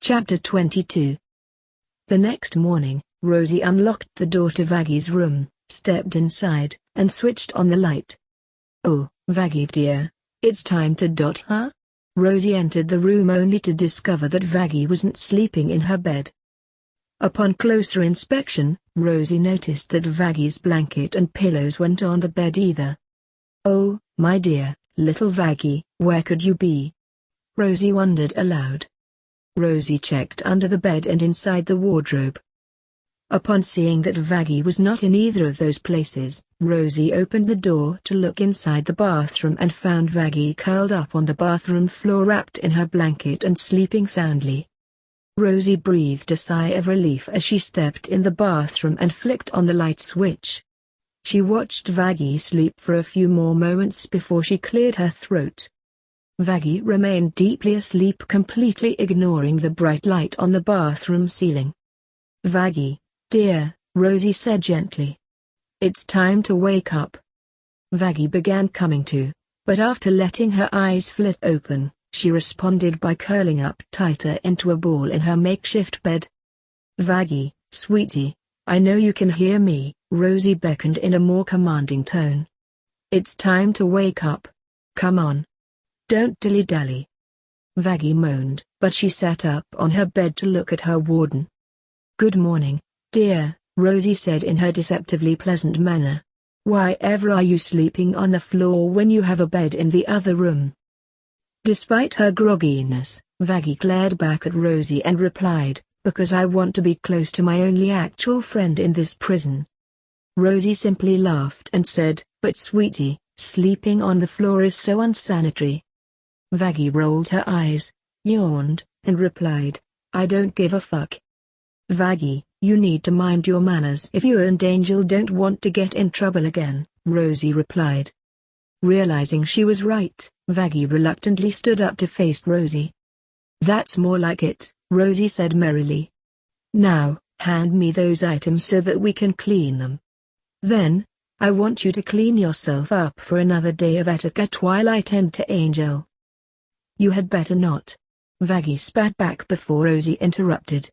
Chapter 22. The next morning, Rosie unlocked the door to Vaggie's room, stepped inside, and switched on the light. "Oh, Vaggie dear, it's time to dot, huh?" Rosie entered the room only to discover that Vaggie wasn't sleeping in her bed. Upon closer inspection, Rosie noticed that Vaggie's blanket and pillows weren't on the bed either. "Oh, my dear, little Vaggie, where could you be?" Rosie wondered aloud. Rosie checked under the bed and inside the wardrobe. Upon seeing that Vaggie was not in either of those places, Rosie opened the door to look inside the bathroom and found Vaggie curled up on the bathroom floor wrapped in her blanket and sleeping soundly. Rosie breathed a sigh of relief as she stepped in the bathroom and flicked on the light switch. She watched Vaggie sleep for a few more moments before she cleared her throat. Vaggie remained deeply asleep, completely ignoring the bright light on the bathroom ceiling. "Vaggie, dear," Rosie said gently. "It's time to wake up." Vaggie began coming to, but after letting her eyes flit open, she responded by curling up tighter into a ball in her makeshift bed. "Vaggie, sweetie, I know you can hear me," Rosie beckoned in a more commanding tone. "It's time to wake up. Come on. Don't dilly-dally." Vaggie moaned, but she sat up on her bed to look at her warden. "Good morning, dear," Rosie said in her deceptively pleasant manner. "Why ever are you sleeping on the floor when you have a bed in the other room?" Despite her grogginess, Vaggie glared back at Rosie and replied, "Because I want to be close to my only actual friend in this prison." Rosie simply laughed and said, "But sweetie, sleeping on the floor is so unsanitary." Vaggie rolled her eyes, yawned, and replied, "I don't give a fuck." "Vaggie, you need to mind your manners if you and Angel don't want to get in trouble again," Rosie replied. Realizing she was right, Vaggie reluctantly stood up to face Rosie. "That's more like it," Rosie said merrily. "Now, hand me those items so that we can clean them. Then, I want you to clean yourself up for another day of Attica Twilight End to Angel." "You had better not." Vaggie spat back before Rosie interrupted.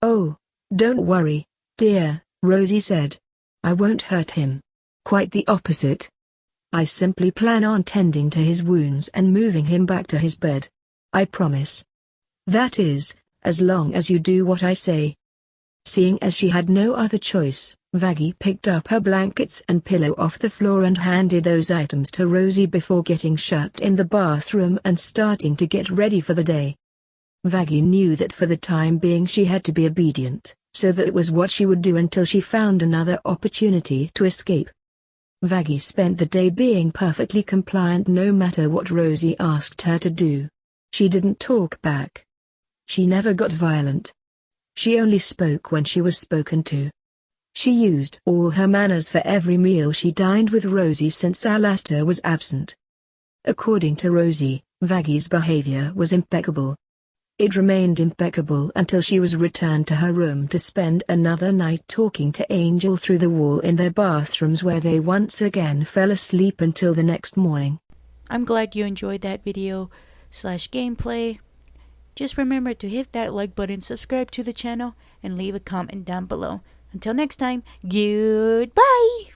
"Oh, don't worry, dear," Rosie said. "I won't hurt him. Quite the opposite. I simply plan on tending to his wounds and moving him back to his bed. I promise. That is, as long as you do what I say." Seeing as she had no other choice, Vaggie picked up her blankets and pillow off the floor and handed those items to Rosie before getting shut in the bathroom and starting to get ready for the day. Vaggie knew that for the time being she had to be obedient, so that was what she would do until she found another opportunity to escape. Vaggie spent the day being perfectly compliant no matter what Rosie asked her to do. She didn't talk back. She never got violent. She only spoke when she was spoken to. She used all her manners for every meal she dined with Rosie since Alastor was absent. According to Rosie, Vaggie's behavior was impeccable. It remained impeccable until she was returned to her room to spend another night talking to Angel through the wall in their bathrooms, where they once again fell asleep until the next morning. I'm glad you enjoyed that video/gameplay. Just remember to hit that like button, subscribe to the channel, and leave a comment down below. Until next time, goodbye!